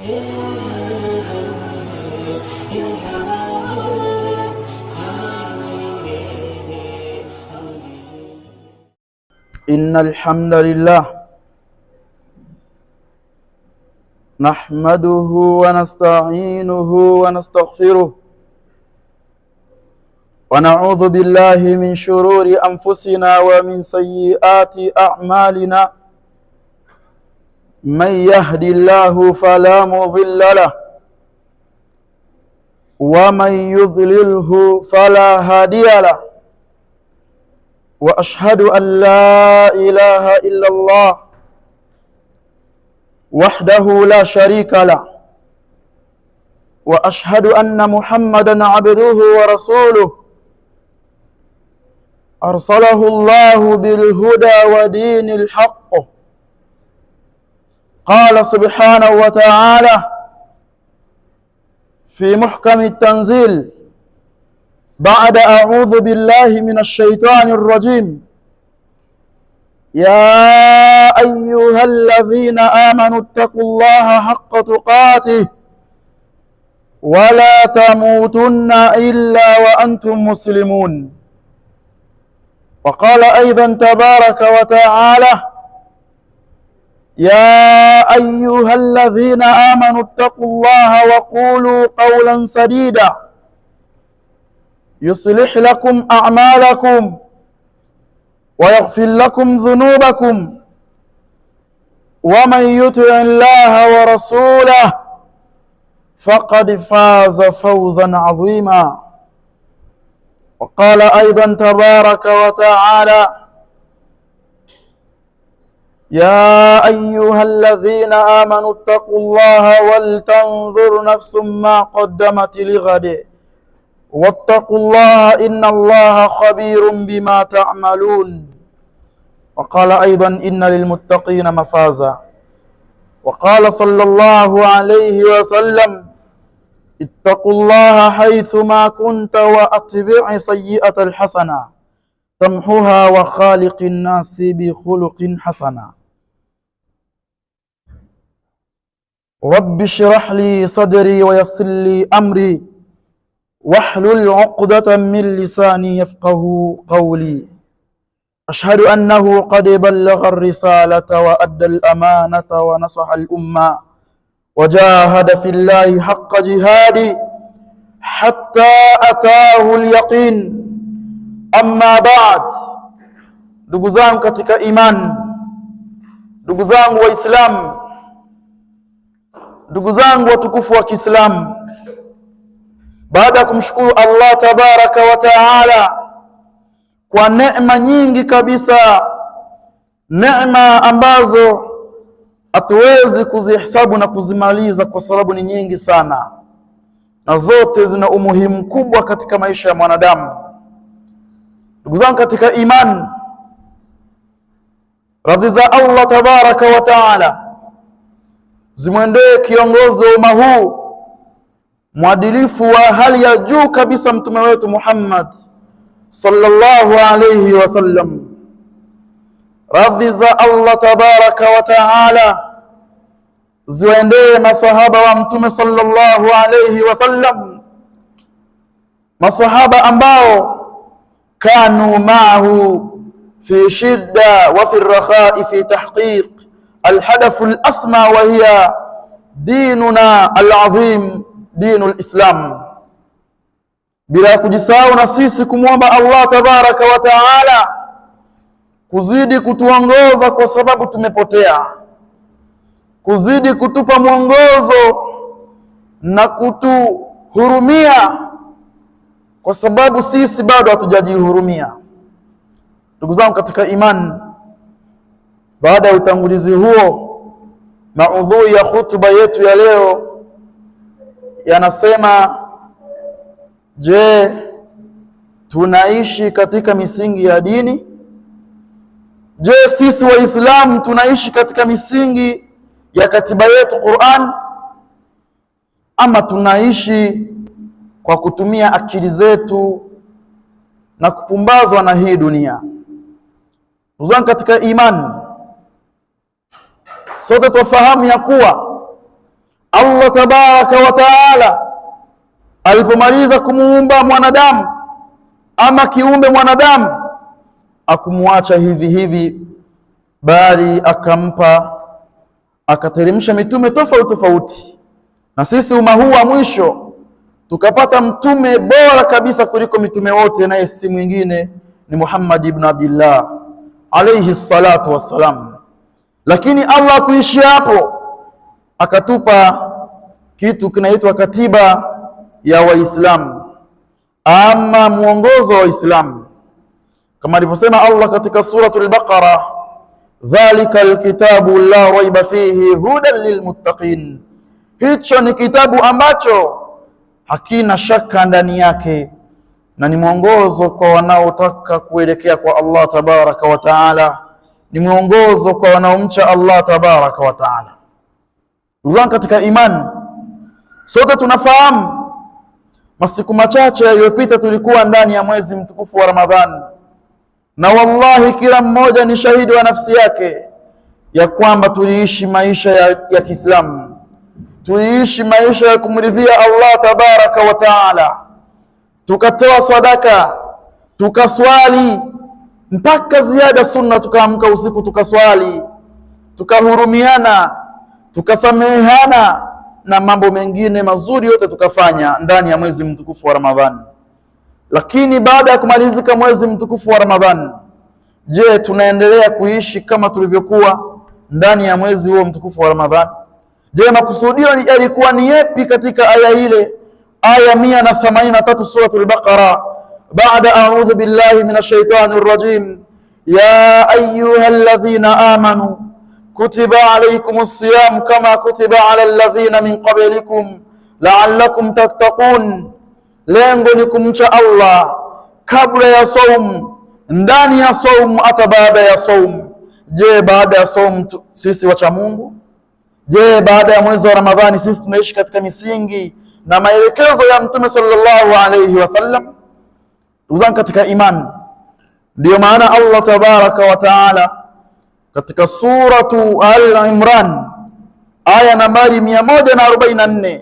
إن الحمد لله نحمده ونستعينه ونستغفره ونعوذ بالله من شرور أنفسنا ومن سيئات أعمالنا من يهد الله فلا مضل له ومن يضلله فلا هادي له وأشهد أن لا إله إلا الله وحده لا شريك له وأشهد أن محمدا عبده ورسوله أرسله الله بالهدى ودين الحق. قال سبحانه وتعالى في محكم التنزيل بعد أعوذ بالله من الشيطان الرجيم: يا أيها الذين آمنوا اتقوا الله حق تقاته ولا تموتن إلا وأنتم مسلمون. وقال أيضا تبارك وتعالى: يا أيها الذين آمنوا اتقوا الله وقولوا قولا سديدا يصلح لكم أعمالكم ويغفر لكم ذنوبكم ومن يطع الله ورسوله فقد فاز فوزا عظيما. وقال أيضا تبارك وتعالى: يا أيها الذين آمنوا اتقوا الله ولتنظر نفس ما قدمت لغد واتقوا الله إن الله خبير بما تعملون. وقال أيضا: إن للمتقين مفازا. وقال صلى الله عليه وسلم: اتقوا الله حيثما كنت وأتبع سيئة الحسنة تمحها وخالق الناس بخلق حسنا. رب اشرح لي صدري ويسر لي أمري واحلل عقدة من لساني يفقه قولي. أشهد أنه قد بلغ الرسالة وأدى الأمانة ونصح الأمة وجاهد في الله حق جهاده حتى أتاه اليقين. أما بعد، ndugu zangu katika iman, ndugu zangu waislamu, ndugu zangu watukufu wa Kiislamu, baada ya kumshukuru Allah tabaraka wa taala kwa neema nyingi kabisa, neema ambazo hatuwezi kuzihesabu na kuzimaliza kwa sababu ni nyingi sana, na zote zina umuhimu mkubwa katika maisha ya mwanadamu. Ndugu zangu katika imani, radhi za Allah tabaraka wa taala zimwendee kiongozi wa umma huu, mwadilifu wa hali ya juu kabisa, mtume wetu Muhammad sallallahu alayhi wasallam. Radhi za Allah tabaraka wa taala ziwaendee maswahaba wa mtume sallallahu alayhi wasallam, maswahaba ambao kanu ma'ahu fi shidda wa fi rakhai fi tahqiq alhadaf alasma wa hiya dinuna alazim dinul Islam. Bila kujisahau na sisi kumwomba Allah tabaraka wa taala kuzidi kutuongoza kwa sababu tumepotea, kuzidi kutupa mwongozo na kutuhurumia kwa sababu sisi bado hatujajihurumia. Ndugu zangu katika imani, baada ya utangulizi huo, maudhui ya hutuba yetu ya leo yanasema: je, tunaishi katika misingi ya dini? Je, sisi waislamu tunaishi katika misingi ya katiba yetu Qur'an, ama tunaishi kwa kutumia akili zetu na kupumbazwa na hii dunia? Ndugu zangu katika imani, sote tufahamu ya kuwa Allah Allah tabaraka wa taala alipomaliza kumuumba mwanadamu ama kiumbe mwanadamu, akumwacha hivi hivi, bali akateremsha mitume tofauti tofauti. Na sisi umma huu wa mwisho tukapata mtume bora kabisa kuliko mitume wote, naye si mwingine ni Muhammad ibn Abdullah alayhi salatu wassalam. Lakini Allah kuishia hapo, akatupa kitu kinaitwa katiba ya Waislamu ama mwongozo wa Uislamu, kama alivyosema Allah katika suratul Baqara, dhalika alkitabu la raiba fihi hudan lilmuttaqin, hicho ni kitabu ambacho hakina shaka ndani yake na ni mwongozo kwa wanaotaka kuelekea kwa Allah tabaraka wa taala, ni mwongozo kwa wanaomcha Allah tabaraka wa taala. Ndugu katika imani, sote tunafahamu masiku machache yaliyopita tulikuwa ndani ya mwezi mtukufu wa Ramadhani, na wallahi kila mmoja ni shahidi wa nafsi yake ya kwamba tuliishi maisha ya Kiislamu, tuliishi maisha ya kumridhia Allah tabaraka wa taala, tukatoa sadaka, tukaswali mpaka ziada sunna, tukaamka usiku tukaswali, tukahurumiana, tukasamehana na mambo mengine mazuri yote tukafanya ndani ya mwezi mtukufu wa Ramadhani. Lakini baada ya kumalizika mwezi mtukufu wa Ramadhani, je, tunaendelea kuishi kama tulivyokuwa ndani ya mwezi huo mtukufu wa Ramadhani? Je, makusudio yalikuwa ni yapi katika aya ile, aya 183 suratul Baqara, baada a'udhu billahi minash shaitani rrajim, ya ayyuhalladhina amanu kutiba alaykumus siyam kama kutiba ala alladhina min qablikum la'allakum tattaqun. Lengo ni kumcha Allah kabla ya saum, ndani ya saum, hata baada ya saum. Je, baada ya saum sisi wacha Mungu? Je, baada ya mwezi wa Ramadhani sisi tunaishi katika misingi na maelekezo ya Mtume sallallahu alayhi wasallam? Ndugu katika imani, ndio maana Allah tabaraka wa taala katika suratu Al-Imran aya nambari 144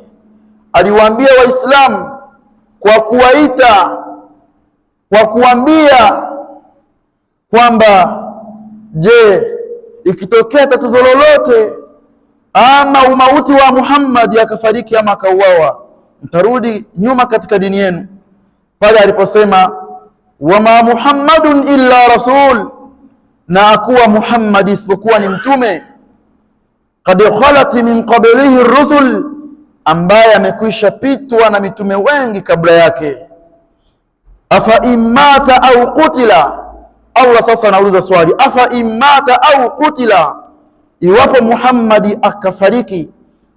aliwaambia Waislamu kwa kuwaita, kwa kuambia kwamba je, ikitokea tatizo lolote ama umauti wa Muhammad akafariki ama akauawa, mtarudi nyuma katika dini yenu? Pale aliposema wama Muhammadun illa rasul, na akuwa Muhammad isipokuwa ni mtume, qad khalat min qablihi ar-rusul, ambaye amekwisha pitwa na mitume wengi kabla yake. Afa imata au qutila, Allah sasa anauliza swali, afa imata au qutila, iwapo Muhammad akafariki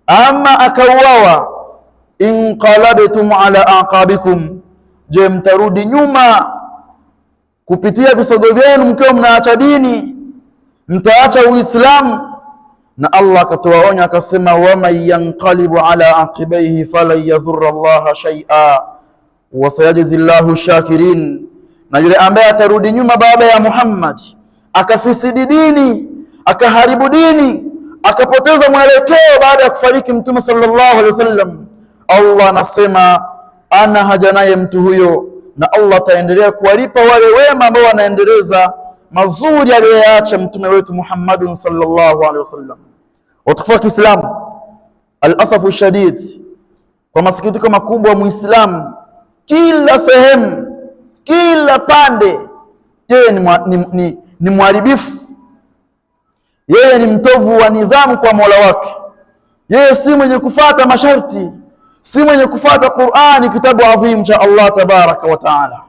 ama akauawa, inqalabtum ala aqabikum, je, mtarudi nyuma kupitia visogo vyenu mkiwa mnaacha dini, mtaacha Uislamu? Na Allah akatoa onyo akasema, waman yanqalibu ala aqibaihi falan yadhurra Allah shay'a wa sayajzi Allahu shakirin, na yule ambaye atarudi nyuma baada ya Muhammad akafisidi dini, akaharibu dini, akapoteza mwelekeo baada ya kufariki Mtume sallallahu alaihi wasallam, Allah anasema ana haja naye mtu huyo, na Allah ataendelea kuwalipa wale wema ambao wanaendeleza mazuri aliyoyaacha mtume wetu Muhammadun sallallahu alaihi wasallam. Watukufu wa Kiislamu, al-asafu shadid, kwa masikitiko makubwa, Muislamu kila sehemu, kila pande, yeye ni mharibifu, yeye ni mtovu wa nidhamu kwa Mola wake, yeye si mwenye kufuata masharti, si mwenye kufuata Qur'ani, kitabu adhim cha Allah tabaraka wa taala.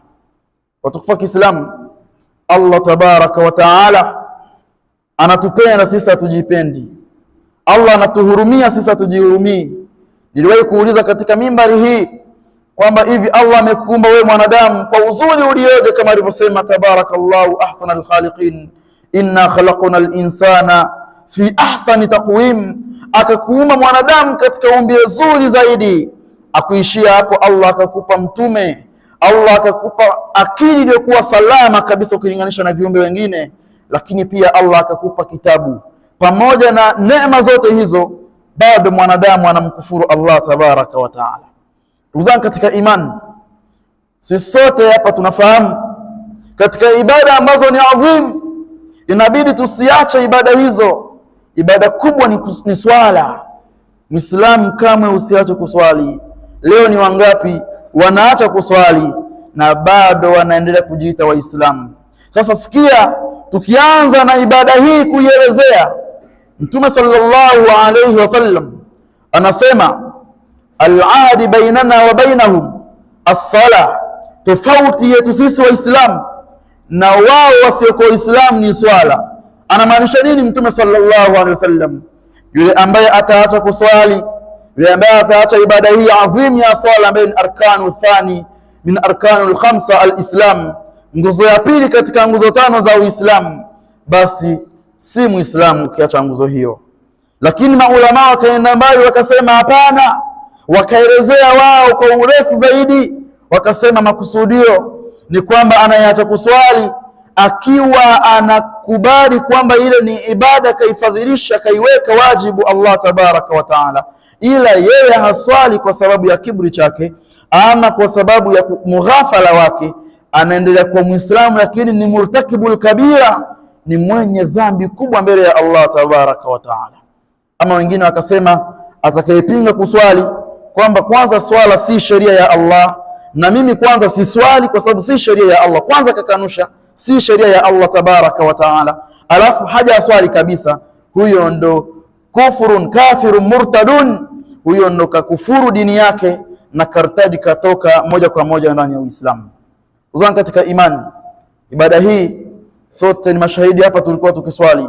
Watukufu wa Kiislamu, Allah tabaraka wa taala anatupenda sisi hatujipendi, Allah anatuhurumia sisi hatujihurumii. Niliwahi kuuliza katika mimbari hii kwamba hivi Allah amekuumba wewe mwanadamu kwa uzuri ulioje, kama alivyosema tabarakallahu ahsanal khaliqin, inna khalaqnal insana fi ahsani taqwim, akakuumba mwanadamu katika umbile zuri zaidi. Akuishia hapo, Allah akakupa mtume, Allah akakupa akili iliyokuwa salama kabisa ukilinganisha na viumbe wengine, lakini pia Allah akakupa kitabu. Pamoja na neema zote hizo, bado mwanadamu anamkufuru Allah tabaraka wa taala. Ndugu zangu katika imani, sisi sote hapa tunafahamu katika ibada ambazo ni adhim, inabidi tusiache ibada hizo. Ibada kubwa ni swala. Muislamu kamwe usiache kuswali. Leo ni wangapi wanaacha kuswali na bado wanaendelea kujiita Waislamu? Sasa sikia, tukianza na ibada hii kuielezea, Mtume sallallahu alayhi wasallam anasema al-ahdi bainana wa bainahum as-sala, tofauti yetu sisi Waislamu na wao wasiokuwa Waislamu ni swala. Anamaanisha nini Mtume sallallahu alayhi wasallam? Yule ambaye ataacha kuswali, yule ambaye ataacha ibada hii adhim ya swala, ambayo ni arkanu thani min arkanul khamsa al-islam, nguzo ya pili katika nguzo tano za Uislamu, basi si Muislamu ukiacha nguzo hiyo. Lakini maulama wakaenda mbali wakasema hapana, wakaelezea wao kwa urefu zaidi, wakasema makusudio ni kwamba anayeacha kuswali akiwa anakubali kwamba ile ni ibada, kaifadhilisha, kaiweka wajibu Allah tabaraka wa taala, ila yeye haswali kwa sababu ya kiburi chake ama kwa sababu ya mughafala wake, anaendelea kuwa Muislamu, lakini ni murtakibul kabira, ni mwenye dhambi kubwa mbele ya Allah tabaraka wa taala. Ama wengine wakasema atakayepinga kuswali kwamba kwanza swala si sheria ya Allah, na mimi kwanza si swali kwa sababu si sheria ya Allah, kwanza kakanusha si sheria ya Allah tabaraka wa taala, alafu haja swali kabisa, huyo ndo kufurun kafirun murtadun, huyo ndo kakufuru dini yake na kartadi, katoka moja kwa moja ndani ya Uislamu. Uzani katika imani, ibada hii sote ni mashahidi hapa, tulikuwa tukiswali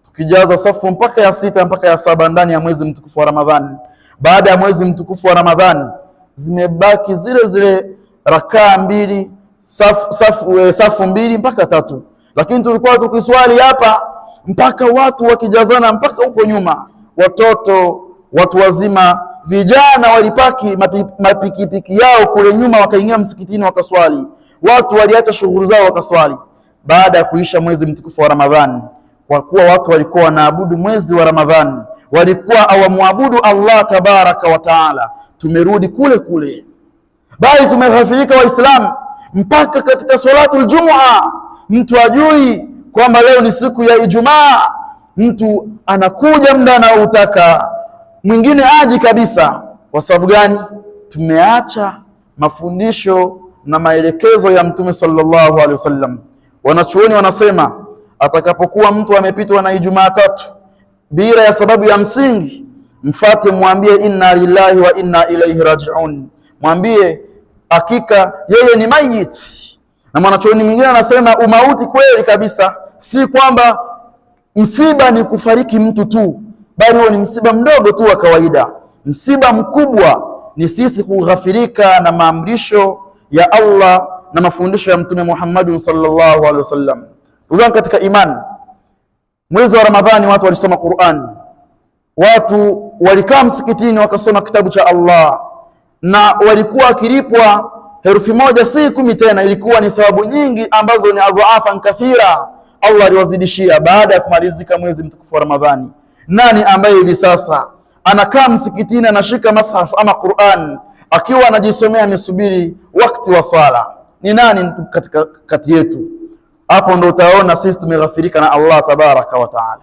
tukijaza safu mpaka ya 6 mpaka ya 7 ndani ya mwezi mtukufu wa Ramadhani. Baada ya mwezi mtukufu wa Ramadhani zimebaki zile rakaa mbili, safu mbili mpaka 3, lakini tulikuwa tukiswali hapa mpaka watu wakijazana mpaka huko nyuma, watoto, watu wazima, vijana walipaki mapikipiki yao kule nyuma wakaingia msikitini wakaswali, watu waliacha shughuli zao wakaswali. Baada ya kuisha mwezi mtukufu wa Ramadhani, kwa kuwa watu walikuwa wanaabudu mwezi wa Ramadhani, walikuwa hawamwabudu Allah tabaraka wa taala, tumerudi kule kule, bali tumeghafilika Waislamu mpaka katika salatul Jumu'a mtu ajui kwamba leo ni siku ya Ijumaa, mtu anakuja muda anaotaka, mwingine aji kabisa. Kwa sababu gani? Tumeacha mafundisho na maelekezo ya Mtume sallallahu alaihi wasallam. Wanachuoni wanasema atakapokuwa mtu amepitwa na Ijumaa 3 bila ya sababu ya msingi, mfate, mwambie inna lillahi wa inna ilaihi raji'un, mwambie hakika yeye ni mayit. Na mwanachuoni mwingine anasema umauti kweli kabisa si kwamba msiba ni kufariki mtu tu, bali huo ni msiba mdogo tu wa kawaida. Msiba mkubwa ni sisi kughafirika na maamrisho ya Allah na mafundisho ya Mtume Muhammad sallallahu alaihi wasallam. Uzani katika imani, mwezi wa Ramadhani watu walisoma Qur'an, watu walikaa msikitini wakasoma kitabu cha Allah, na walikuwa wakilipwa herufi moja si 10 tena, ilikuwa ni thawabu nyingi ambazo ni adhaafan kathira. Allah aliwazidishia baada ya kumalizika mwezi mtukufu wa Ramadhani. Nani ambaye hivi sasa anakaa msikitini anashika mashaf ama Qur'an akiwa anajisomea amesubiri wakati wa swala? Ni nani katika kati yetu? Hapo ndo utaona sisi tumeghafirika na Allah tabaraka wa taala.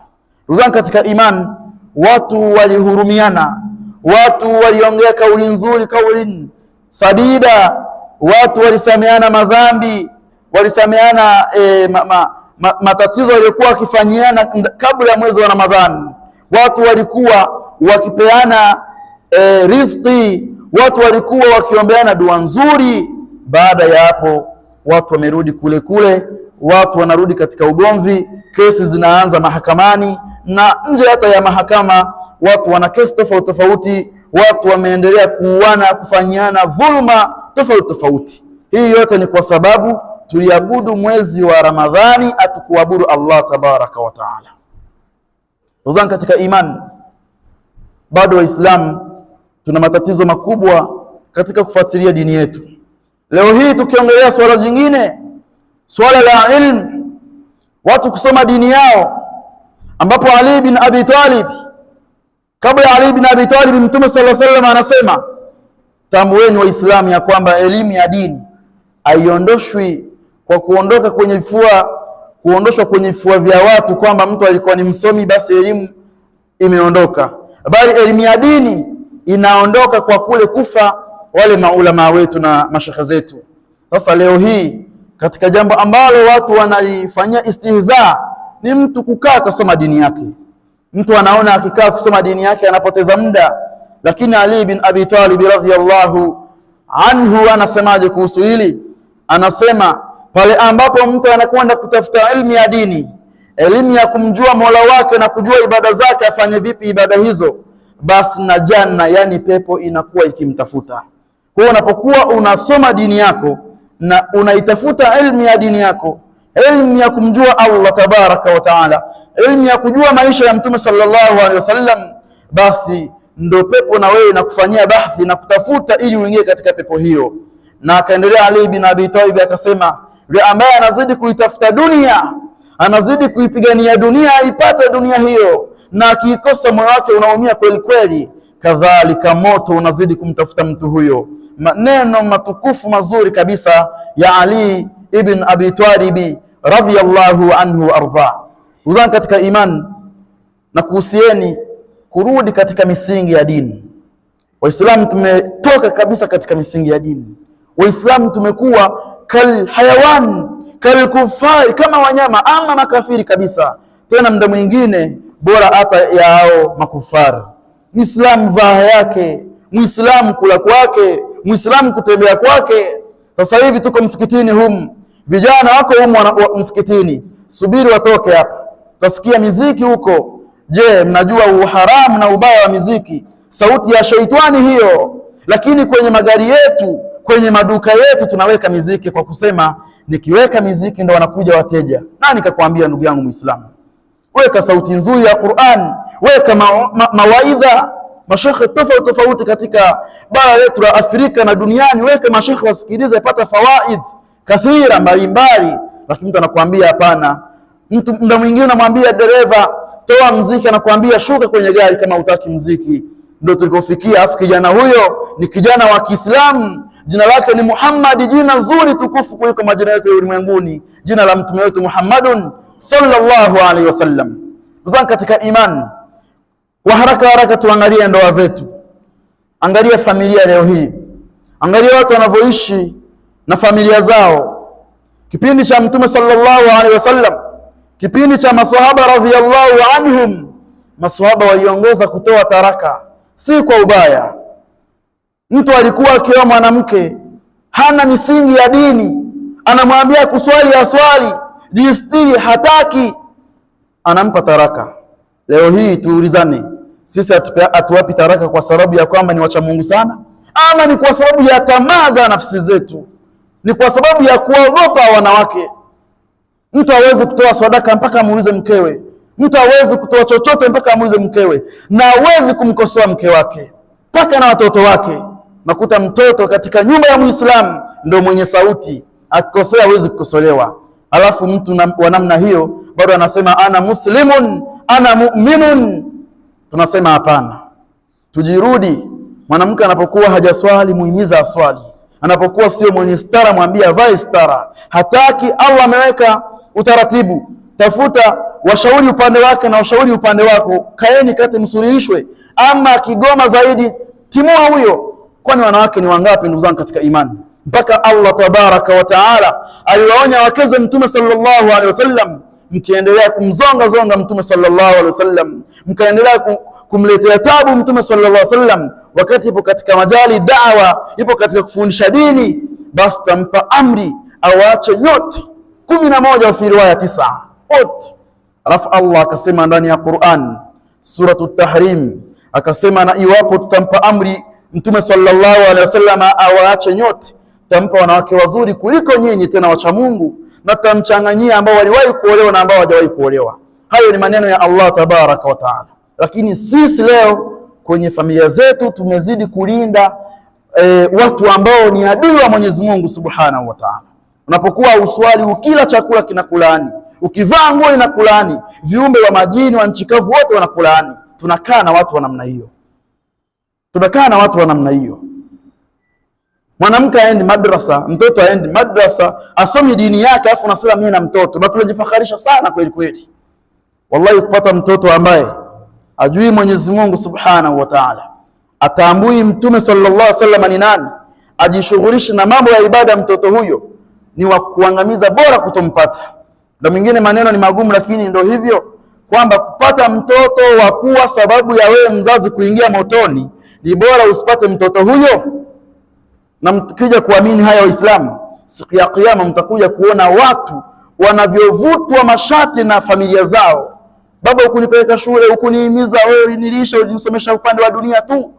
Uzani katika imani, watu walihurumiana, watu waliongea kauli nzuri, kauli sadida, watu walisameana madhambi, walisameana matatizo yaliokuwa wakifanyiana kabla ya mwezi wa Ramadhani. Watu walikuwa wakipeana riziki, watu walikuwa wakiombeana dua nzuri. Baada ya hapo watu wamerudi kule kule, watu wanarudi katika ugomvi, kesi zinaanza mahakamani na nje hata ya mahakama, watu wana kesi tofauti tofauti, watu wameendelea kuuana, kufanyiana dhulma tofauti tofauti. Hii yote ni kwa sababu tuliabudu mwezi wa Ramadhani, atukuabudu Allah tabaraka wa taala. Uzani katika imani, bado Waislamu tuna matatizo makubwa katika kufuatilia dini yetu. Leo hii tukiongelea swala jingine, swala la ilmu, watu kusoma dini yao, ambapo Ali bin Abi Talib Kabla ya Ali bin Abi Talib, Mtume sallallahu alaihi wasallam anasema, tambueni Waislamu ya kwamba elimu ya dini haiondoshwi kwa kuondoshwa kwenye vifua vya watu, kwamba mtu alikuwa ni msomi basi elimu imeondoka, bali elimu ya dini inaondoka kwa kule kufa wale maulama wetu na mashekhe zetu. Sasa leo hii katika jambo ambalo watu wanalifanyia istihza ni mtu kukaa kusoma dini yake. Mtu anaona akikaa kusoma dini yake anapoteza muda, lakini Ali bin Abi Talib radhiyallahu anhu anasemaje kuhusu hili? Anasema pale ambapo mtu anakwenda kutafuta elimu ya dini, elimu ya kumjua Mola wake na kujua ibada zake, afanye vipi ibada hizo, basi na janna, yani pepo, inakuwa ikimtafuta. Kwa hiyo unapokuwa unasoma dini yako na unaitafuta elimu ya dini yako, elimu ya kumjua Allah tabaraka wa taala, elimu ya kujua maisha ya Mtume sallallahu alaihi wasallam, basi ndo pepo na wewe inakufanyia bahthi na kutafuta ili uingie katika pepo hiyo. Na akaendelea Ali bin Abi Talib akasema, yule ambaye anazidi kuitafuta dunia, anazidi kuipigania dunia, aipate dunia hiyo, na akikosa moyo wake unaumia kweli kweli, kadhalika moto unazidi kumtafuta mtu huyo. Maneno matukufu mazuri kabisa ya Ali ibn Abi Talib radhiyallahu anhu arda. Uzani katika iman, na kuhusieni kurudi katika misingi ya dini. Waislamu tumetoka kabisa katika misingi ya dini. Waislamu tumekuwa kal hayawan, kal kufari, kama wanyama ama makafiri kabisa, tena muda mwingine bora hata yao makufari. Muislamu vaa yake, Muislamu kula kwake, Muislamu kutembea kwake. Sasa hivi tuko msikitini humu, vijana wako humu msikitini, subiri watoke hapa, utasikia miziki huko. Je, mnajua uharamu na ubaya wa miziki? Sauti ya shaitani hiyo. Lakini kwenye magari yetu, kwenye maduka yetu tunaweka miziki kwa kusema nikiweka miziki ndo wanakuja wateja. Nani kakwambia ndugu yangu Muislamu? Weka sauti nzuri ya Qur'an, weka mawaidha. Mashekhe tofauti katika bara letu la Afrika na duniani, weka mashekhe wasikilize, pata fawaid kathira mbalimbali. Lakini mtu anakuambia hapana. Mtu muda mwingine unamwambia dereva toa mziki, anakuambia shuka kwenye gari kama hutaki mziki. Ndio tulikofikia. Afu kijana huyo ni kijana wa Kiislamu, jina lake ni Muhammad, jina zuri tukufu kuliko majina yote ulimwenguni, jina la mtume wetu Muhammadun sallallahu alaihi wasallam. Uzani katika imani, wa haraka tuangalie ndoa zetu. Angalia familia leo hii, angalia watu wanavyoishi na familia zao. Kipindi cha mtume sallallahu alaihi wasallam, kipindi cha maswahaba radhiyallahu anhum, maswahaba waliongoza kutoa taraka, si kwa ubaya. Mtu alikuwa akioa mwanamke hana misingi ya dini, anamwambia kuswali aswali, jistiri hataki, anampa taraka. Leo hii tuulizane, sisi hatuwapi taraka kwa sababu ya kwamba ni wacha Mungu sana, ama ni kwa sababu ya tamaa za nafsi zetu? Ni kwa sababu ya kuogopa wanawake. Mtu hawezi kutoa sadaka mpaka amuulize mkewe, mtu hawezi kutoa chochote mpaka amuulize mkewe, na hawezi kumkosoa mke wake mpaka na watoto wake. Nakuta mtoto katika nyumba ya Muislamu ndio mwenye sauti, akikosea hawezi kukosolewa. Alafu mtu wa namna hiyo bado anasema ana muslimun, ana mu'minun. Tunasema hapana, tujirudi. Mwanamke anapokuwa hajaswali muhimiza aswali, anapokuwa sio mwenye stara mwambie avae stara. Hataki, Allah ameweka utaratibu, tafuta washauri upande wake na washauri upande wako, kaeni kati msuluhishwe. Ama kigoma zaidi, timua huyo. Kwani wanawake ni wangapi ndugu zangu katika imani? Mpaka Allah tabaraka wa taala aliwaonya wakeze mtume sallallahu alaihi wasallam, mkiendelea kumzonga mtume sallallahu alaihi wasallam, mkaendelea kumletea tabu mtume sallallahu alaihi wasallam wakati ipo katika majali da'wa, ipo katika kufundisha dini, basi tampa amri awaache yote 11 fi riwaya 9 wote. Alafu Allah akasema ndani ya Qur'an suratul Tahrim, akasema na iwapo tutampa amri mtume sallallahu alaihi wasallam awaache nyote, tampa wanawake wazuri kuliko nyinyi, tena wacha Mungu, na tamchanganyia ambao waliwahi kuolewa na ambao hawajawahi kuolewa. Hayo ni maneno ya Allah tabaraka wa taala. Lakini sisi leo kwenye familia zetu tumezidi kulinda watu ambao ni adui wa Mwenyezi Mungu subhanahu wa taala. Unapokuwa uswali, ukila chakula kinakulaani, ukivaa nguo inakulaani, viumbe wa majini wa nchi kavu wote wanakulaani. tunakaa na watu wa namna hiyo. Tunakaa na watu wa namna hiyo. Mwanamke aendi madrasa, mtoto aendi madrasa, asomi dini yake, afu nasema mimi na mtoto. Na tunajifakharisha sana kweli kweli. Wallahi, kupata mtoto ambaye ajui Mwenyezi Mungu Subhanahu wa Ta'ala, atambui Mtume sallallahu alaihi wasallam ni nani, ajishughulishe na mambo ya ibada, mtoto huyo ni wa kuangamiza, bora kutompata. Na mwingine maneno ni magumu, lakini ndio hivyo kwamba kupata mtoto wa kuwa sababu ya wewe mzazi kuingia motoni, ni bora usipate mtoto huyo. Na mkija kuamini haya Waislamu, siku ya kiyama mtakuja kuona watu wanavyovutwa mashati na familia zao. Baba, ukunipeleka shule, ukunihimiza, wewe nilisha, ulinisomesha upande wa dunia tu.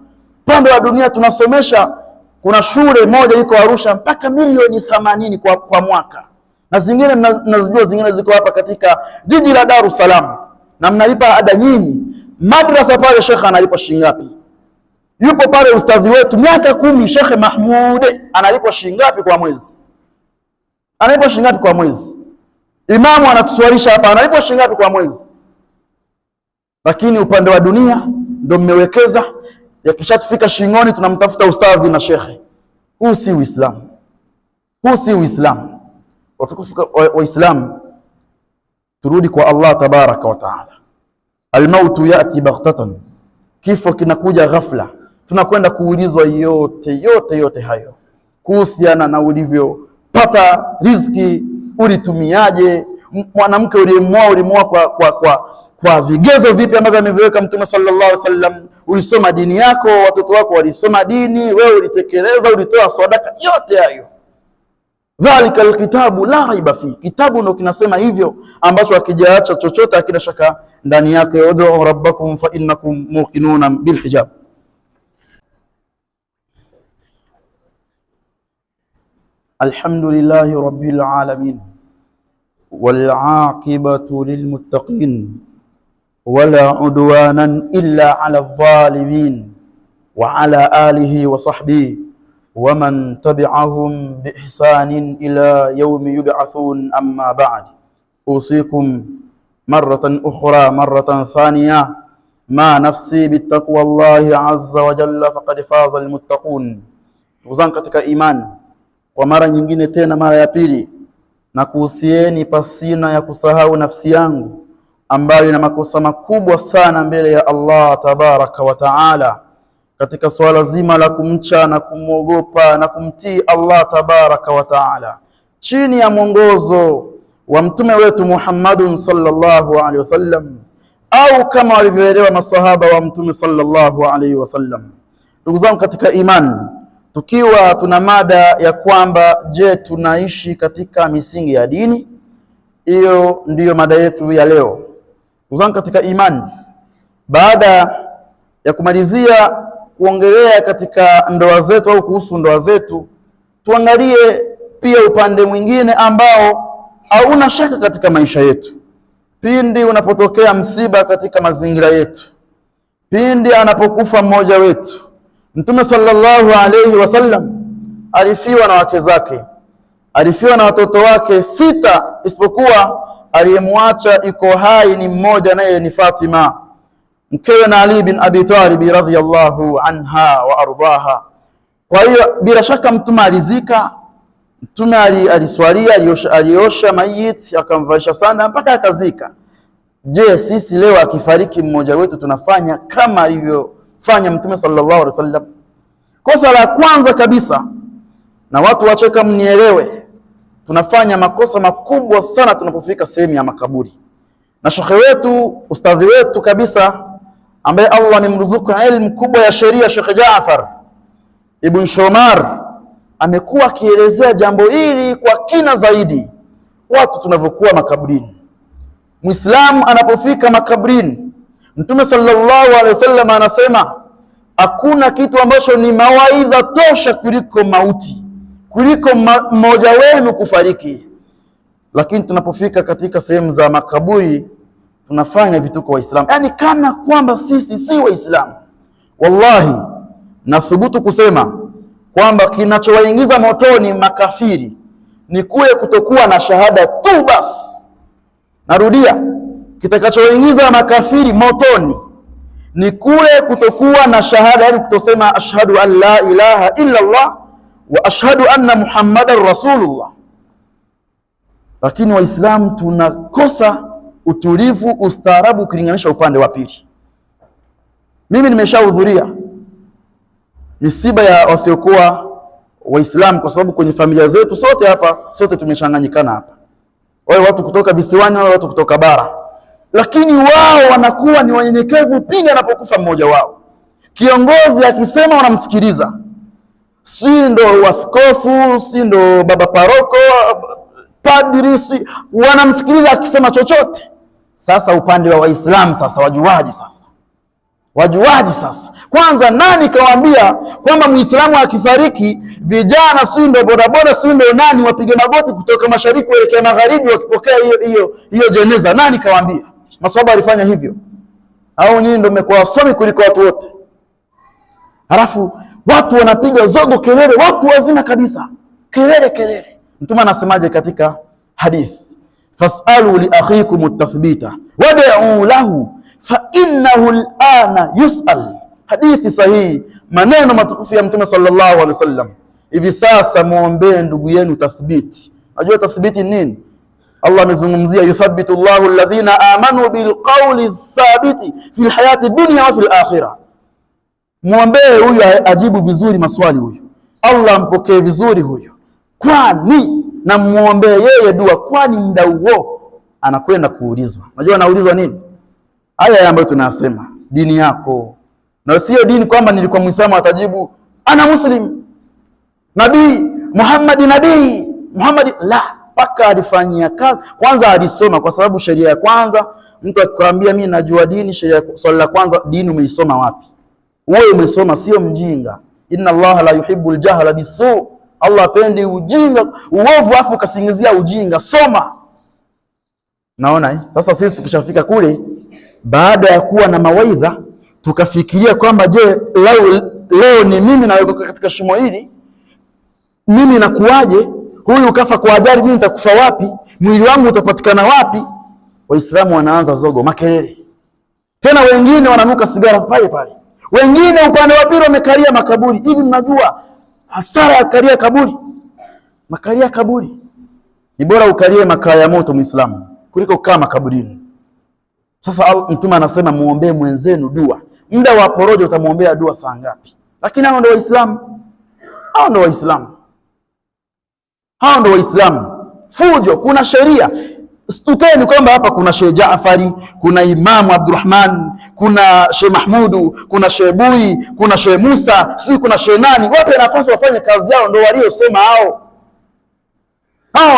Upande wa dunia tunasomesha, kuna shule moja iko Arusha mpaka milioni 80 kwa mwaka. Na zingine mnazijua, zingine ziko hapa katika jiji la Dar es Salaam. Na mnalipa ada nyinyi. Madrasa pale shekha analipa shilingi ngapi? Yupo pale ustadhi wetu miaka 10, Sheikh Mahmud, analipwa shilingi ngapi kwa mwezi? Analipwa shilingi ngapi kwa mwezi? Imamu anatuswalisha hapa, analipwa shilingi ngapi kwa mwezi? Lakini upande wa dunia ndio mmewekeza, yakishatufika shingoni tunamtafuta ustadhi na shekhe. Huu si Uislamu. Huu si Uislamu. Watukufu Waislamu, turudi kwa Allah tabaraka wa taala. Almautu yati baghtatan, kifo kinakuja ghafla. Tunakwenda kuulizwa yote hayo kuhusiana na ulivyopata riziki, ulitumiaje, mwanamke uliyemuoa kwa vigezo vipi ambavyo ameviweka Mtume sallallahu alaihi wasallam, ulisoma dini yako, watoto wako walisoma dini, wewe ulitekeleza, ulitoa sadaka, yote hayo. Dhalika alkitabu la raiba fi, kitabu ndio kinasema hivyo, ambacho akijaacha chochote akina shaka ndani yake. Ud'u rabbakum fa innakum muqinuna bil hijab. Alhamdulillahi rabbil alamin wal aqibatu lil muttaqin wala udwanan illa ala adh-dhalimin wa ala alihi wa sahbihi wa man tabi'ahum bi ihsanin ila yawmi yub'athun. Amma ba'd, usikum marratan ukhra marratan thaniya ma nafsi bittaqwa Allahi azza wa jalla faqad faza almuttaqun. Uzan katika imani, kwa mara nyingine tena, mara ya pili, na kuhusieni pasina ya kusahau nafsi yangu ambayo ina makosa makubwa sana mbele ya Allah tabaraka wa taala, katika swala zima la kumcha na kumwogopa na kumtii Allah tabaraka wa taala, chini ya mwongozo wa mtume wetu Muhammadun sallallahu alaihi wasallam, au kama walivyoelewa maswahaba wa mtume sallallahu alaihi wasallam. Ndugu zangu katika imani, tukiwa tuna mada ya kwamba je, tunaishi katika misingi ya dini? Hiyo ndiyo mada yetu ya leo. Ndugu zangu katika imani, baada ya kumalizia kuongelea katika ndoa zetu au kuhusu ndoa zetu, tuangalie pia upande mwingine ambao hauna shaka katika maisha yetu. Pindi unapotokea msiba katika mazingira yetu, pindi anapokufa mmoja wetu, Mtume sallallahu alayhi wasallam alifiwa na wake zake, alifiwa na watoto wake 6, isipokuwa aliyemwacha iko hai ni mmoja, naye ni Fatima, mkewe na Ali bin Abi Talib radhiyallahu anha wa ardaha. Kwa hiyo bila shaka Mtume alizika, Mtume aliswalia, aliosha mayit, akamvalisha sana mpaka akazika. Je, sisi leo akifariki mmoja wetu tunafanya kama alivyofanya Mtume sallallahu alaihi wasallam? Kosa la kwanza kabisa, na watu wacheka mnielewe, tunafanya makosa makubwa sana tunapofika sehemu ya makaburi. Na shekhe wetu, ustadhi wetu kabisa, ambaye Allah amemruzuku elimu kubwa ya sheria, Sheikh Jaafar ibn Shomar, amekuwa akielezea jambo hili kwa kina zaidi, watu tunavyokuwa makaburini. Muislamu anapofika makaburini, Mtume sallallahu alaihi wasallam anasema hakuna kitu ambacho ni mawaidha tosha kuliko mauti, kuliko mmoja wenu kufariki. Lakini tunapofika katika sehemu za makaburi tunafanya vituko Waislamu, yani kana kwamba sisi si Waislamu. Wallahi nathubutu kusema kwamba kinachowaingiza motoni makafiri ni kule kutokuwa na shahada tu basi. Narudia, kitakachowaingiza makafiri motoni ni kule kutokuwa na shahada, yani kutosema ashhadu an la ilaha illa Allah wa ashhadu anna Muhammadan rasulullah. Lakini Waislamu tunakosa utulivu, ustaarabu ukilinganisha upande wa pili. Mimi nimeshahudhuria misiba ya wasiokuwa Waislamu, kwa sababu kwenye familia zetu sote hapa, sote tumechanganyikana hapa, wale watu kutoka visiwani, wale watu kutoka bara, lakini wao wanakuwa ni wanyenyekevu pindi anapokufa mmoja wao. Kiongozi akisema wanamsikiliza, si ndo waskofu, si ndo baba paroko, padri, si wanamsikiliza akisema chochote. Sasa upande wa Waislamu sasa wajuaji sasa. Kwanza nani kawaambia kwamba Muislamu akifariki vijana si ndo bodaboda si ndo nani wapige magoti kutoka mashariki kuelekea magharibi wakipokea hiyo jeneza? Nani kawaambia? Maswahaba alifanya hivyo? Au nyinyi ndio mmekuwa wasomi kuliko watu wote? Halafu watu wanapiga zogo, kelele, watu wazima kabisa, kelele. Mtume anasemaje katika hadith? Fas'alu li akhikum at-tathbita wad'u lahu fa innahu al-ana yus'al. Hadithi sahihi, maneno matukufu ya Mtume sallallahu alaihi wasallam. Hivi sasa muombee ndugu yenu tathbiti. Unajua tathbiti nini? Allah amezungumzia yuthabbitu Allahu alladhina amanu bilqawli thabiti fi alhayati dunya wa fil akhirah. Muombee huyu ajibu vizuri maswali, huyu Allah ampokee vizuri huyu. Kwani na muombee yeye dua, kwani muda huo anakwenda kuulizwa. Unajua anaulizwa nini? Haya ambayo tunasema dini yako, na sio dini kwamba nilikuwa Muislamu atajibu ana muslim, nabii Muhammad, la, paka alifanyia kazi kwanza, alisoma. Kwa sababu sheria ya kwanza, mtu akikwambia mimi najua dini, sheria swali la kwanza, dini umeisoma wapi? Wewe umesoma, sio mjinga. Inna Allah la yuhibbul jahla bisu, Allah hapendi ujinga, uovu afu kasingizia ujinga. Soma. Naona sasa sisi tukishafika kule, baada ya kuwa na mawaidha, tukafikiria kwamba je, leo ni mimi naweka katika shimo hili, mimi nakuaje? Huyu kafa kwa ajali, mimi nitakufa wapi? Mwili wangu utapatikana wapi? Waislamu wanaanza zogo, makelele. Tena wengine wananuka sigara pale, wengine upande wa pili wamekalia makaburi. Hivi mnajua hasara ya kalia kaburi? Makalia kaburi ni bora ukalie makaa ya moto Muislamu kuliko kukaa makaburini. Sasa Mtume anasema muombee mwenzenu dua. Muda wa porojo utamuombea dua saa ngapi? Lakini hao ndio Waislamu. Fujo, kuna sheria. Stukeni kwamba hapa kuna Sheikh Jaafari, kuna Imam Abdurrahman, kuna Sheikh Mahmudu, kuna Sheikh Bui, kuna Sheikh Musa, si kuna Sheikh nani. Wape nafasi wafanye kazi yao, ndio waliosoma hao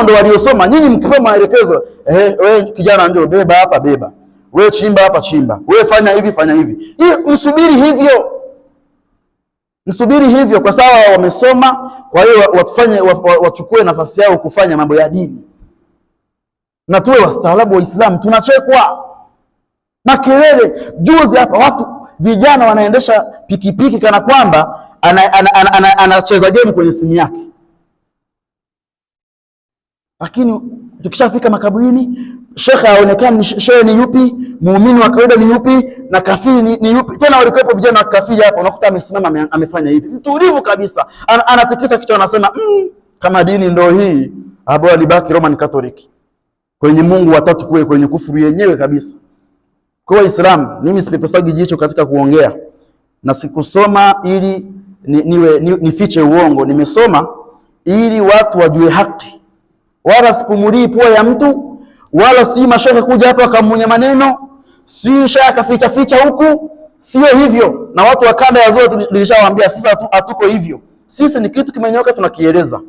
ndio waliosoma. Nyinyi mkipewa maelekezo, wewe kijana ndio beba hapa, beba. Wewe chimba hapa, chimba. Wewe fanya hivi. Msubiri hivyo kwa sababu wamesoma. Kwa hiyo wachukue nafasi yao kufanya mambo ya dini. Na tuwe wastaarabu Waislamu. Tunachekwa makelele. Juzi hapa watu vijana wanaendesha pikipiki kana kwamba anacheza game kwenye simu yake. Lakini tukishafika makaburini, shekhe haonekani shekhe ni yupi, muumini wa kawaida ni yupi, na kafiri ni yupi. Tena walikuwepo vijana wa kafiri hapo, unakuta amesimama amefanya hivi, mtulivu kabisa, anatikisa kichwa, anasema kama dini ndio hii, hapo alibaki Roman Catholic kwenye Mungu watatu kule, kwenye kufuru yenyewe kabisa. Kwa Waislamu, mimi sipepesagi jicho katika kuongea, na sikusoma ili nifiche uongo. Nimesoma ili watu wajue haki, wala sipumulii pua ya mtu, wala si mashehe kuja hapa akamunya maneno, si shaka ficha huku, sio hivyo. Na watu wa kanda ya zote nilishawaambia sisi hatuko hivyo. Sisi ni kitu kimenyoka, tunakieleza.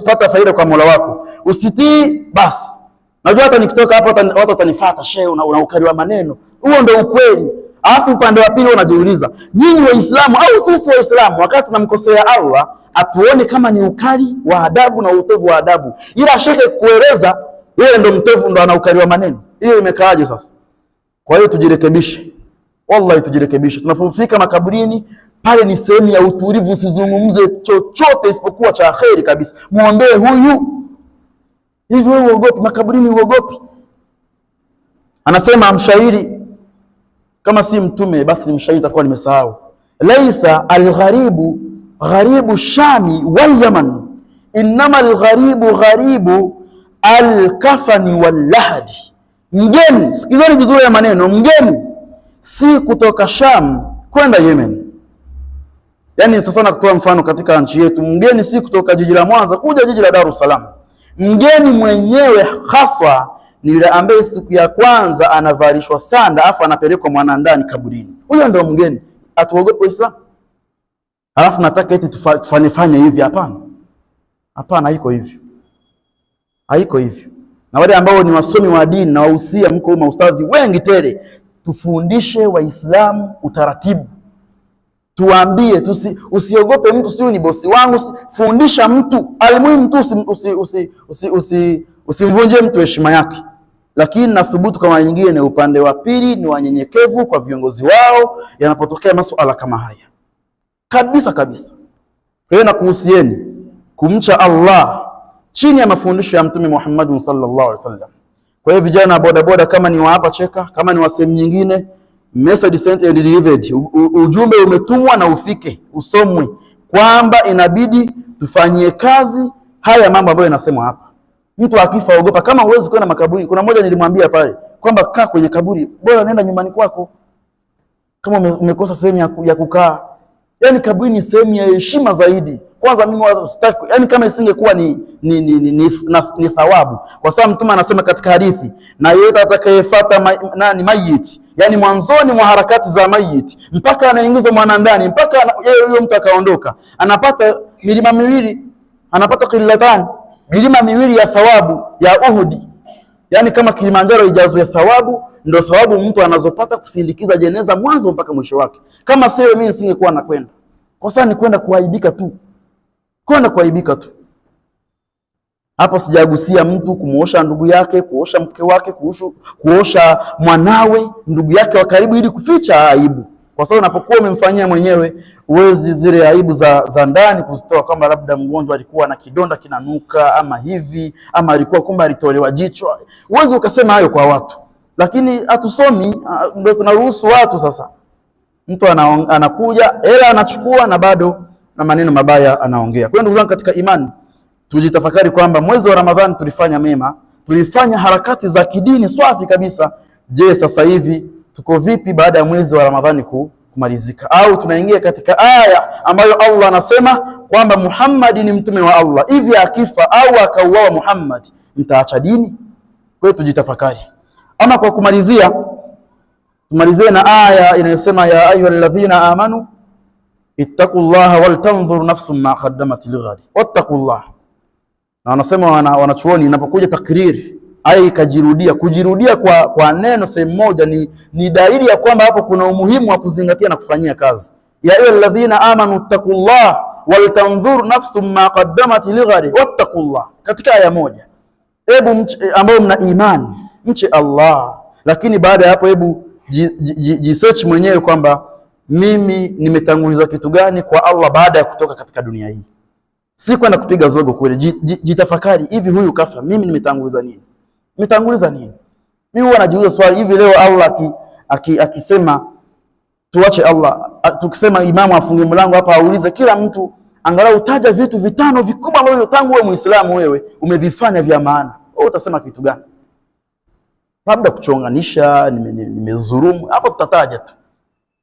Pata faida kwa Mola wako. Usitii basi. Najua hata nikitoka hapo watu watanifuata, shehe una ukali wa maneno. Huo ndio ukweli. Alafu upande wa pili unajiuliza, nyinyi Waislamu au sisi Waislamu wakati tunamkosea Allah, atuone kama ni ukali wa adabu na utovu wa adabu. Ila shekhe kueleza yeye ndo mtovu, ndo ana ukali wa maneno. Hiyo imekaaje sasa? Kwa hiyo tujirekebishe. Wallahi tujirekebishe. Tunapofika makaburini, pale ni sehemu ya utulivu, usizungumze chochote isipokuwa cha kheri kabisa. Muombee huyu. Hivi wewe uogopi makaburini? Uogopi? Anasema mshairi kama si mtume basi ni mshairi, itakuwa nimesahau. Laisa algharibu gharibu Shami wal Yaman, innama algharibu gharibu alkafani wal lahadi. Mgeni, sikizeni vizuri ya maneno, mgeni si kutoka Sham kwenda Yemen. Yani sasa na kutoa mfano katika nchi yetu, mgeni si kutoka jiji la Mwanza kuja jiji la Dar es Salaam. Mgeni mwenyewe haswa ni yule ambaye siku ya kwanza anavalishwa sanda afu anapelekwa mwanandani kaburini. Huyo ndio mgeni. Atuogope Uislamu? Alafu nataka eti tufanye hivi? Hapana. Hapana, haiko hivyo. Haiko hivyo. Na wale ambao ni wasomi wa dini na wahusia, mko maustadhi wengi tele, tufundishe Waislamu utaratibu. Tuambie, usiogope mtu, sio ni bosi wangu, fundisha mtu. Alimuhimu tu usimvunje mtu heshima yake. Lakini nathubutu kama nyingine upande wa pili ni wanyenyekevu kwa viongozi wao yanapotokea masuala kama haya. Kabisa kabisa. Kwa hiyo nakuhusieni kumcha Allah chini ya mafundisho ya Mtume Muhammad sallallahu alaihi wasallam. Kwa hiyo vijana boda boda, kama ni wa hapa Cheka, kama ni wa sehemu nyingine, message sent and delivered, ujumbe umetumwa na ufike, usomwe kwamba inabidi tufanyie kazi haya mambo ambayo yanasemwa hapa. Mtu akifa ogopa, kama huwezi kwenda makaburi. Kuna mmoja nilimwambia pale kwamba kaa kwenye kaburi, bora nenda nyumbani kwako kama umekosa sehemu ya kukaa. Yani kaburi ni sehemu ya heshima zaidi. Kwanza mimi sitaki, yani kama isingekuwa ni thawabu, kwa sababu Mtume anasema katika hadithi, na yeyote atakayefuata mayiti, yani mwanzoni mwa harakati za mayiti mpaka anaingizwa mwanandani, mpaka huyo mtu akaondoka, anapata milima miwili, anapata qillatan, milima miwili ya thawabu ya Uhud. Yani kama Kilimanjaro ijazwe thawabu, ndio thawabu mtu anazopata kusindikiza jeneza mwanzo mpaka mwisho wake. Kama sio mimi nisingekuwa nakwenda. Kwa sababu ni kwenda kuaibika tu. Kwenda kuaibika tu. Hapo sijagusia mtu kumuosha ndugu yake, kuosha mke wake, kuosha mwanawe, ndugu yake wa karibu, ili kuficha aibu. Kwa sababu unapokuwa umemfanyia mwenyewe, uwezi zile aibu za ndani kuzitoa, kama labda mgonjwa alikuwa na kidonda kinanuka ama hivi, ama alikuwa kumbe alitolewa jicho. Uwezi ukasema hayo kwa watu. Lakini hatusomi, ndio tunaruhusu watu sasa. Mtu anakuja, hela anachukua na bado na maneno mabaya anaongea. Kwa hiyo ndugu zangu katika imani, tujitafakari kwamba mwezi wa Ramadhani tulifanya mema, tulifanya harakati za kidini swafi kabisa. Je, sasa hivi tuko vipi baada ya mwezi wa Ramadhani kumalizika? Au tunaingia katika aya ambayo Allah anasema kwamba Muhammad ni mtume wa Allah, hivi akifa au akauawa Muhammad mtaacha dini? Kwa hiyo tujitafakari. Ama kwa kumalizia, tumalizie na aya inayosema ya ayyuhalladhina amanu ittaqullaha wal tanzur nafsum ma qaddamat lighad wattaqullah. Na wanasema wanachuoni, inapokuja takriri aya ikajirudia, kujirudia kwa neno sehemu moja ni dalili ya kwamba hapo kuna umuhimu wa kuzingatia na kufanyia kazi. Ya ayyuhalladhina amanu ittaqullaha wal tanzur nafsum ma qaddamat lighad wattaqullah. Katika aya moja, hebu ambao mna imani mche Allah. Lakini baada ya hapo, hebu jisearch mwenyewe kwamba mimi nimetanguliza kitu gani kwa Allah baada ya kutoka katika dunia hii. Si kwenda kupiga zogo kule. Jitafakari, hivi huyu kafa, mimi nimetanguliza nini? Nimetanguliza nini? Mimi huwa najiuliza swali, hivi leo Allah akisema tuache Allah, tukisema imamu afunge mlango hapa aulize kila mtu angalau taja vitu vitano vikubwa ambavyo tangu wewe Muislamu wewe umevifanya vya maana, wewe utasema kitu gani? Labda kuchonganisha, nimezulumu, hapo tutataja tu.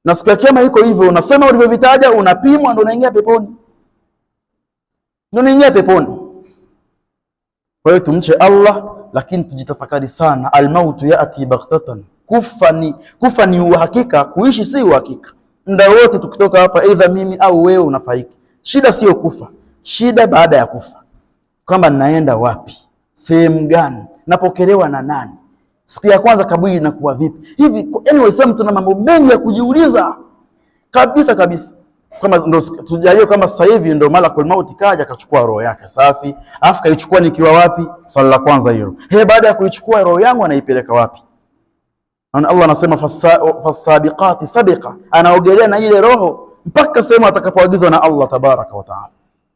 Na siku ya kiyama iko hivyo, unasema ulivyovitaja, unapimwa, ndio unaingia peponi. Ndio unaingia peponi. Kwa hiyo tumche Allah, lakini tujitafakari sana. Almautu yati baghtatan. Kufa ni uhakika, kuishi si uhakika. Muda wote tukitoka hapa, aidha mimi au wewe unafariki. Shida sio kufa, shida baada ya kufa. Kwamba ninaenda wapi? Sehemu gani? Napokelewa na nani? Siku ya kwanza kaburi inakuwa vipi? Hivi yani Waislamu tuna mambo mengi ya kujiuliza. Kabisa kabisa. Kama ndio tujalie kama sasa hivi ndio malakul mauti kaja akachukua roho yake safi, afu kaichukua nikiwa wapi? Swali la kwanza hilo. Baada ya kuichukua roho yangu anaipeleka wapi? Na Allah anasema fasabiqati sabiqa, anaogelea na ile roho mpaka sehemu atakapoagizwa na Allah tabaraka wa taala.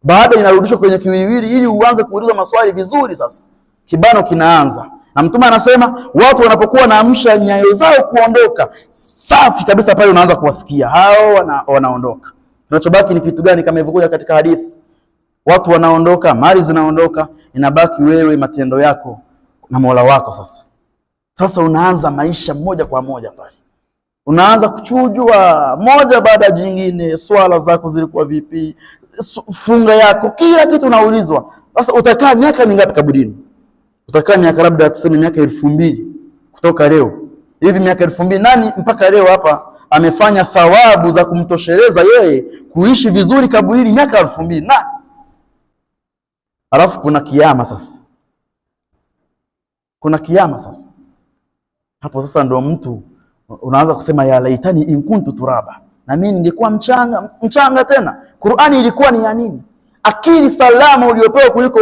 Baada inarudishwa kwenye kiwiliwili ili uanze kuuliza maswali vizuri. Sasa kibano kinaanza. Na Mtume anasema watu wanapokuwa naamsha nyayo zao kuondoka safi kabisa, pale unaanza kuwasikia hao wanaondoka. Kinachobaki ni kitu gani? Kama ilivyokuja katika hadithi, watu wanaondoka, mali zinaondoka, inabaki wewe, matendo yako na Mola wako. Sasa unaanza maisha moja kwa moja pale, unaanza kuchujwa moja baada ya jingine. Swala zako zilikuwa vipi? Funga yako, kila kitu unaulizwa. Sasa utakaa miaka mingapi kaburini? Utakaa miaka labda tuseme miaka 2000 kutoka leo hivi, miaka 2000. Nani mpaka leo hapa amefanya thawabu za kumtosheleza yeye kuishi vizuri kaburini miaka 2000? Na alafu kuna kiyama sasa, kuna kiyama sasa. Hapo sasa ndo mtu unaanza kusema ya laitani in kuntu turaba, na mimi ningekuwa mchanga tena. Qur'ani ilikuwa ni ya nini? Akili salama uliopewa kuliko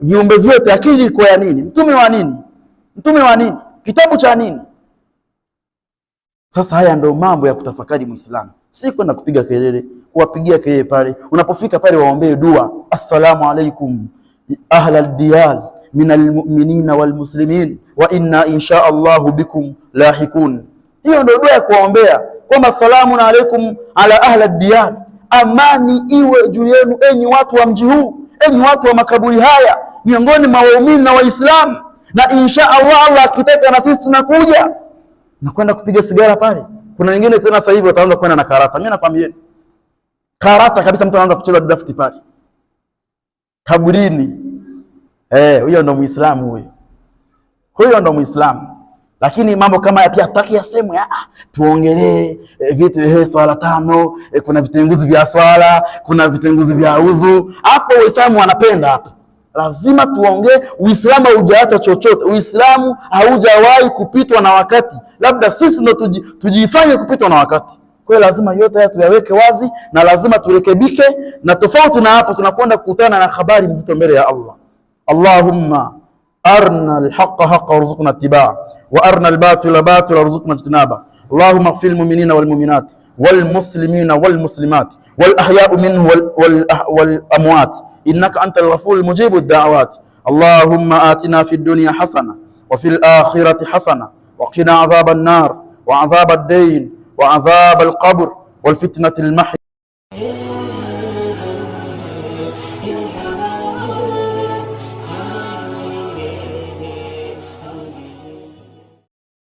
viumbe vyote, akili ilikuwa ya nini? Mtume wa nini? Mtume wa nini? Kitabu cha nini? Sasa haya ndio mambo ya kutafakari Muislamu, si kwenda kupiga kelele, kuwapigia kelele pale. Unapofika pale waombee dua, assalamu alaikum ahlal diyar minal mu'minina wal muslimin wa inna insha Allahu bikum lahikun. Hiyo ndio dua ya kuombea, kwamba assalamu alaikum ala ahlad diyar, amani iwe juu yenu enyi watu wa mji huu, enyi watu wa makaburi haya, miongoni mwa waumini na Waislamu, na insha Allah akitaka na sisi tunakuja. Na kwenda kupiga sigara pale. Kuna wengine tena sasa hivi wataanza kwenda na karata. Mimi nakwambia karata kabisa, mtu anaanza kucheza draft pale kaburini. Huyo ndo Muislamu huyo. Huyo ndo Muislamu. Lakini mambo kama haya pia hataki yasemwe. Tuongelee vitu swala 5, kuna vitenguzi vya swala, kuna vitenguzi vya udhu. Hapo Uislamu wanapenda hapo. Lazima tuongee. Uislamu haujaacha chochote. Uislamu haujawahi kupitwa na wakati. Labda sisi ndo tujifanye kupitwa na wakati. Kwa hiyo lazima yote haya tuyaweke wazi, na lazima turekebike. Na tofauti na hapo tunakwenda kukutana na habari mzito mbele ya Allah. Allahumma arna al-haqqa haqqan warzuqna ittiba'a wa arna al-batila batila warzuqna ijtinaba. Allahumma ighfir lil-mu'minina wal-mu'minat wal-muslimina wal-muslimat wal ahya'u minhum wal amwat innaka antal ghafurul mujibud da'awat. Allahumma atina fid dunya hasana wa fil akhirati hasana wa qina adhaban nar wa adhabad dayn wa adhabal qabr wal fitnatil mahya